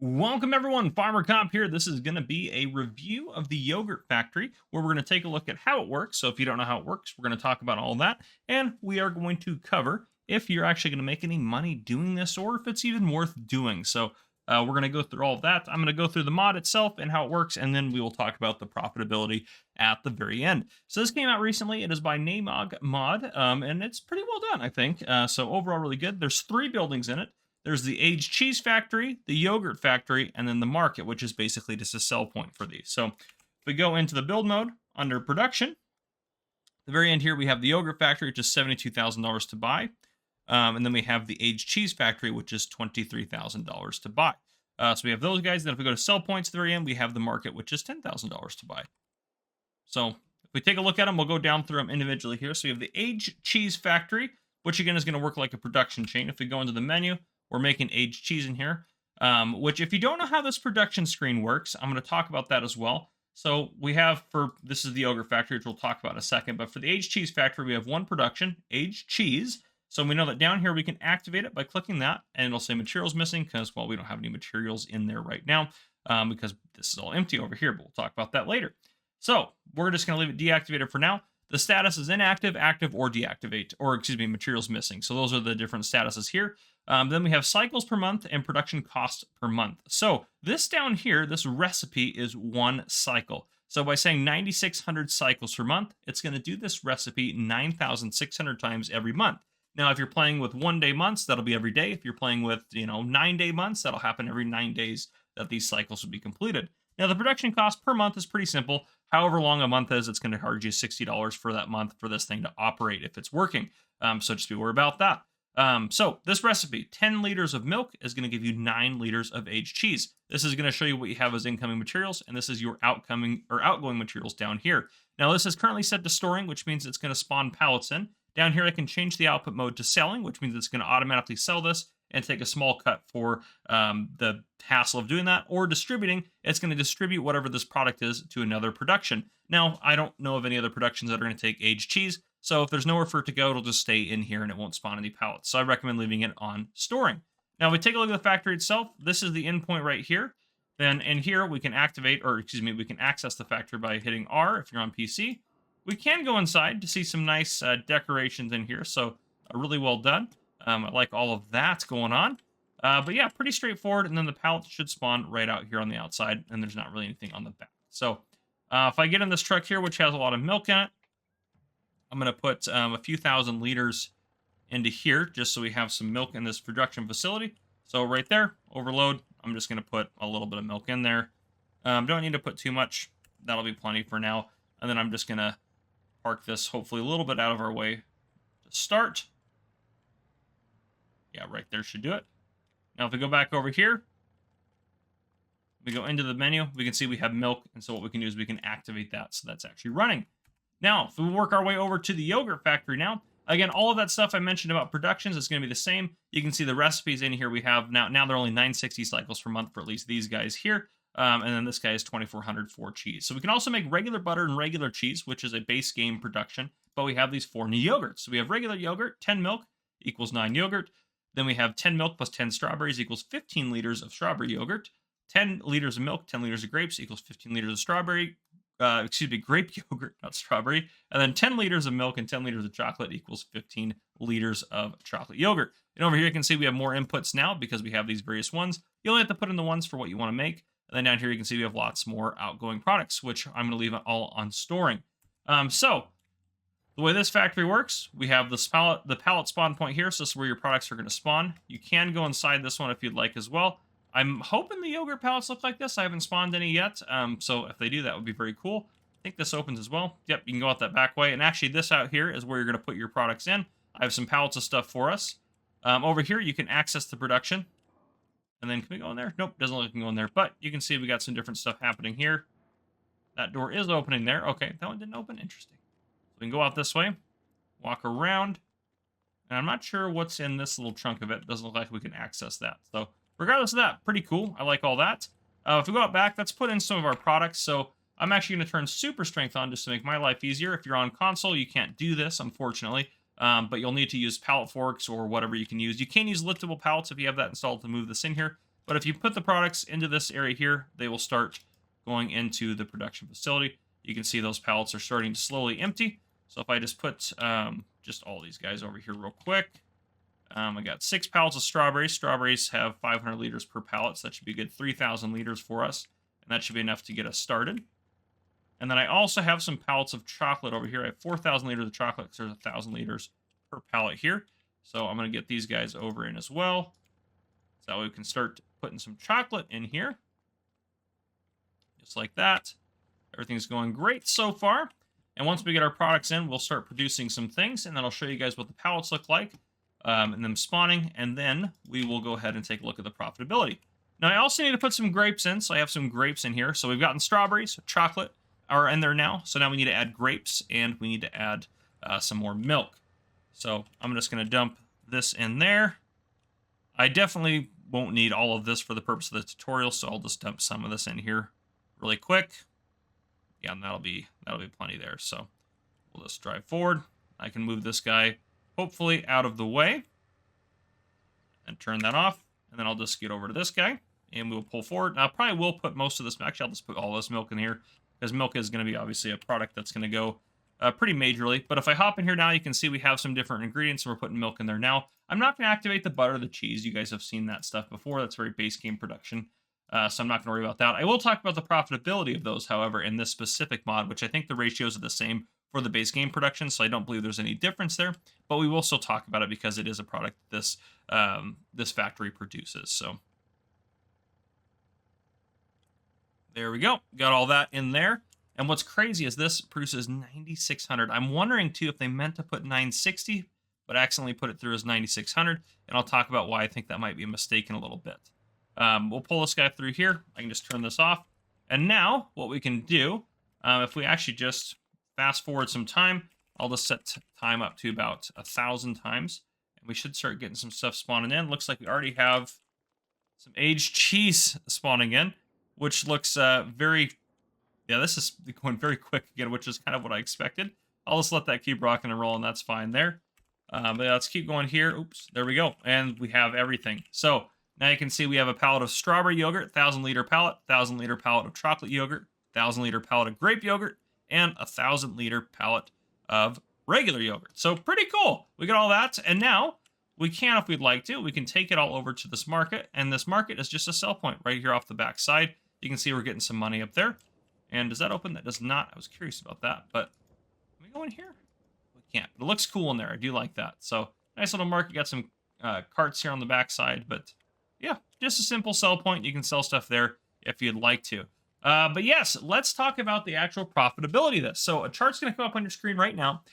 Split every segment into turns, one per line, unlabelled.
Welcome everyone, Farmer Cop here. This is going to be a review of the yogurt factory where we're going to take a look at how it works. So if you don't know how it works, we're going to talk about all that, and we are going to cover if you're actually going to make any money doing this or if it's even worth doing. So we're going to go through all of that. I'm going to go through the mod itself and how it works, and then we will talk about the profitability at the very end. So this came out recently. It is by Namog Mod, and it's pretty well done, I think. So overall, really good. There's 3 buildings in it. There's the aged cheese factory, the yogurt factory, and then the market, which is basically just a sell point for these. So if we go into the build mode under production, at the very end here, we have the yogurt factory, which is $72,000 to buy. And then we have the aged cheese factory, which is $23,000 to buy. So we have those guys. Then if we go to sell points at the very end, we have the market, which is $10,000 to buy. So if we take a look at them, we'll go down through them individually here. So we have the aged cheese factory, which again is going to work like a production chain. If we go into the menu, we're making aged cheese in here, which if you don't know how this production screen works, I'm going to talk about that as well. So we have this is the yogurt factory, which we'll talk about in a second. But for the aged cheese factory, we have one production, aged cheese. So we know that down here we can activate it by clicking that, and it'll say materials missing because, well, we don't have any materials in there right now because this is all empty over here, but we'll talk about that later. So we're just going to leave it deactivated for now. The status is inactive, active, or deactivate, or excuse me, materials missing. So those are the different statuses here. Then we have cycles per month and production costs per month. So this down here, this recipe is 1 cycle. So by saying 9,600 cycles per month, it's going to do this recipe 9,600 times every month. Now, if you're playing with 1-day months, that'll be every day. If you're playing with, 9-day months, that'll happen every 9 days that these cycles will be completed. Now, the production cost per month is pretty simple. However long a month is, it's going to charge you $60 for that month for this thing to operate if it's working. So just be aware about that. So this recipe, 10 liters of milk is going to give you 9 liters of aged cheese. This is going to show you what you have as incoming materials, and this is your outgoing materials down here. Now, this is currently set to storing, which means it's going to spawn pallets in. Down here, I can change the output mode to selling, which means it's going to automatically sell this and take a small cut for the hassle of doing that, or distributing. It's going to distribute whatever this product is to another production. Now, I don't know of any other productions that are going to take aged cheese, so if there's nowhere for it to go, it'll just stay in here and it won't spawn any pallets. So I recommend leaving it on storing. Now, if we take a look at the factory itself, this is the endpoint right here. Then in here, we can we can access the factory by hitting R if you're on PC. We can go inside to see some nice decorations in here, so really well done. I like all of that going on. But yeah, pretty straightforward, and then the pallets should spawn right out here on the outside, and there's not really anything on the back. So if I get in this truck here, which has a lot of milk in it, I'm going to put a few thousand liters into here just so we have some milk in this production facility. So right there, overload, I'm just going to put a little bit of milk in there. Don't need to put too much. That'll be plenty for now. And then I'm just going to park this hopefully a little bit out of our way to start. Yeah, right there should do it. Now if we go back over here, we go into the menu, we can see we have milk, and so what we can do is we can activate that so that's actually running. Now, if we work our way over to the yogurt factory now, again, all of that stuff I mentioned about productions is going to be the same. You can see the recipes in here we have now. Now they're only 960 cycles per month for at least these guys here. And then this guy is 2,400 for cheese. So we can also make regular butter and regular cheese, which is a base game production. But we have these 4 new yogurts. So we have regular yogurt, 10 milk equals 9 yogurt. Then we have 10 milk plus 10 strawberries equals 15 liters of strawberry yogurt. 10 liters of milk, 10 liters of grapes equals 15 liters of grape yogurt, not strawberry. And then 10 liters of milk and 10 liters of chocolate equals 15 liters of chocolate yogurt. And over here, you can see we have more inputs now because we have these various ones. You only have to put in the ones for what you want to make. And then down here, you can see we have lots more outgoing products, which I'm going to leave it all on storing. So the way this factory works, we have the pallet spawn point here. So this is where your products are going to spawn. You can go inside this one if you'd like as well. I'm hoping the yogurt pallets look like this. I haven't spawned any yet. So if they do, that would be very cool. I think this opens as well. Yep, you can go out that back way. And actually, this out here is where you're going to put your products in. I have some pallets of stuff for us. Over here, you can access the production. And then can we go in there? Nope, doesn't look like we can go in there. But you can see we got some different stuff happening here. That door is opening there. Okay, that one didn't open. Interesting. So we can go out this way, walk around. And I'm not sure what's in this little chunk of it. Doesn't look like we can access that. So regardless of that, pretty cool. I like all that. If we go out back, let's put in some of our products. So I'm actually going to turn super strength on just to make my life easier. If you're on console, you can't do this, unfortunately. But you'll need to use pallet forks or whatever you can use. You can use liftable pallets if you have that installed to move this in here. But if you put the products into this area here, they will start going into the production facility. You can see those pallets are starting to slowly empty. So if I just put just all these guys over here real quick. I got 6 pallets of strawberries. Strawberries have 500 liters per pallet, so that should be a good 3,000 liters for us. And that should be enough to get us started. And then I also have some pallets of chocolate over here. I have 4,000 liters of chocolate because there's 1,000 liters per pallet here. So I'm going to get these guys over in as well. So we can start putting some chocolate in here. Just like that. Everything's going great so far. And once we get our products in, we'll start producing some things. And then I'll show you guys what the pallets look like. And them spawning. And then we will go ahead and take a look at the profitability. Now I also need to put some grapes in. So I have some grapes in here. So we've gotten strawberries, chocolate are in there now. So now we need to add grapes. And we need to add some more milk. So I'm just going to dump this in there. I definitely won't need all of this for the purpose of the tutorial, so I'll just dump some of this in here really quick. Yeah, and that'll be plenty there. So we'll just drive forward. I can move this guy hopefully out of the way and turn that off. And then I'll just get over to this guy and we'll pull forward. Now I probably will put most of this. Actually, I'll just put all this milk in here because milk is going to be obviously a product that's going to go pretty majorly. But if I hop in here now, you can see we have some different ingredients. And we're putting milk in there now. I'm not going to activate the butter, the cheese. You guys have seen that stuff before. That's very base game production. So I'm not going to worry about that. I will talk about the profitability of those, however, in this specific mod, which I think the ratios are the same for the base game production. So I don't believe there's any difference there. But we will still talk about it because it is a product this this factory produces. So there we go. Got all that in there. And what's crazy is this produces 9,600. I'm wondering, too, if they meant to put 960, but accidentally put it through as 9,600. And I'll talk about why I think that might be a mistake in a little bit. We'll pull this guy through here. I can just turn this off. And now what we can do, if we actually just fast forward some time, I'll just set time up to about 1,000 times. And we should start getting some stuff spawning in. Looks like we already have some aged cheese spawning in, which looks very... Yeah, this is going very quick again, which is kind of what I expected. I'll just let that keep rocking and rolling. That's fine there. But let's keep going here. Oops, there we go. And we have everything. So now you can see we have a pallet of strawberry yogurt, 1,000 liter pallet, 1,000 liter pallet of chocolate yogurt, 1,000 liter pallet of grape yogurt, and 1,000 liter pallet of regular yogurt. So pretty cool. We got all that. And now we can, if we'd like to, we can take it all over to this market. And this market is just a sell point right here off the back side. You can see we're getting some money up there. And does that open? That does not. I was curious about that, but can we go in here? We can't. But it looks cool in there. I do like that. So nice little market. Got some carts here on the back side, but yeah, just a simple sell point. You can sell stuff there if you'd like to. But yes, let's talk about the actual profitability of this. So a chart's going to come up on your screen right now.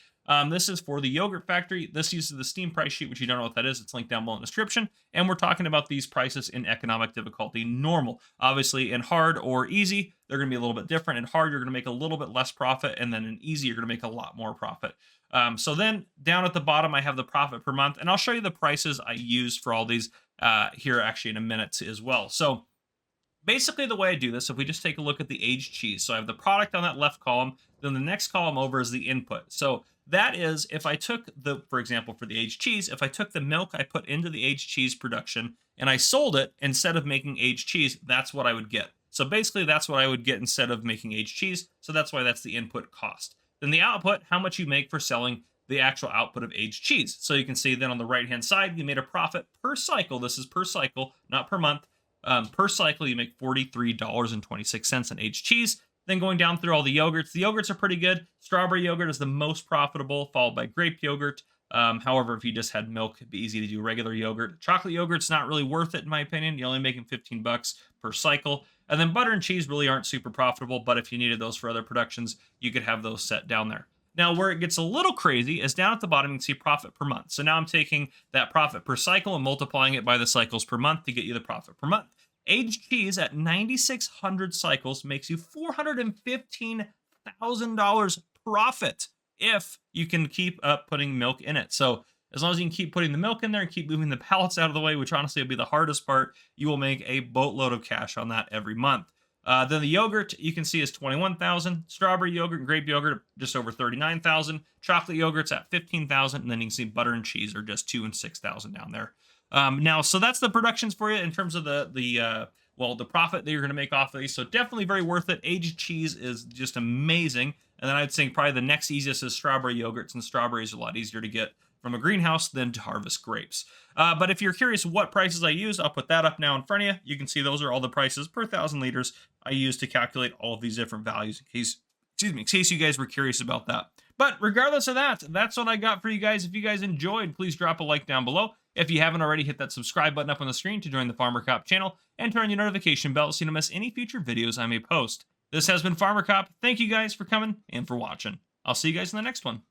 This is for the yogurt factory. This uses the Steam price sheet, which you don't know what that is. It's linked down below in the description. And we're talking about these prices in economic difficulty normal. Obviously, in hard or easy, they're going to be a little bit different. In hard, you're going to make a little bit less profit. And then in easy, you're going to make a lot more profit. So then down at the bottom, I have the profit per month. And I'll show you the prices I use for all these here actually in a minute as well. So basically the way I do this, if we just take a look at the aged cheese. So I have the product on that left column. Then the next column over is the input. So that is, if I took for example, for the aged cheese, if I took the milk I put into the aged cheese production and I sold it instead of making aged cheese, that's what I would get. So basically that's what I would get instead of making aged cheese. So that's why that's the input cost. Then the output, how much you make for selling the actual output of aged cheese. So you can see then on the right-hand side, you made a profit per cycle. This is per cycle, not per month. Per cycle, you make $43.26 in aged cheese. Then going down through all the yogurts are pretty good. Strawberry yogurt is the most profitable, followed by grape yogurt. However, if you just had milk, it'd be easy to do regular yogurt. Chocolate yogurt's not really worth it, in my opinion. You're only making 15 bucks per cycle. And then butter and cheese really aren't super profitable, but if you needed those for other productions, you could have those set down there. Now, where it gets a little crazy is down at the bottom, you can see profit per month. So now I'm taking that profit per cycle and multiplying it by the cycles per month to get you the profit per month. Aged cheese at 9,600 cycles makes you $415,000 profit if you can keep up putting milk in it. So as long as you can keep putting the milk in there and keep moving the pallets out of the way, which honestly will be the hardest part, you will make a boatload of cash on that every month. Then the yogurt you can see is 21,000. Strawberry yogurt and grape yogurt just over 39,000. Chocolate yogurt's at 15,000, and then you can see butter and cheese are just 2,000 and 6,000 down there. Now, so that's the productions for you in terms of the profit that you're going to make off of these. So definitely very worth it. Aged cheese is just amazing. And then I'd say probably the next easiest is strawberry yogurts, and strawberries are a lot easier to get from a greenhouse than to harvest grapes. But if you're curious what prices I use, I'll put that up now in front of you. You can see those are all the prices per 1,000 liters I use to calculate all of these different values in case, excuse me, in case you guys were curious about that. But regardless of that, that's what I got for you guys. If you guys enjoyed, please drop a like down below. If you haven't already, hit that subscribe button up on the screen to join the Farmer Cop channel and turn on your notification bell so you don't miss any future videos I may post. This has been Farmer Cop. Thank you guys for coming and for watching. I'll see you guys in the next one.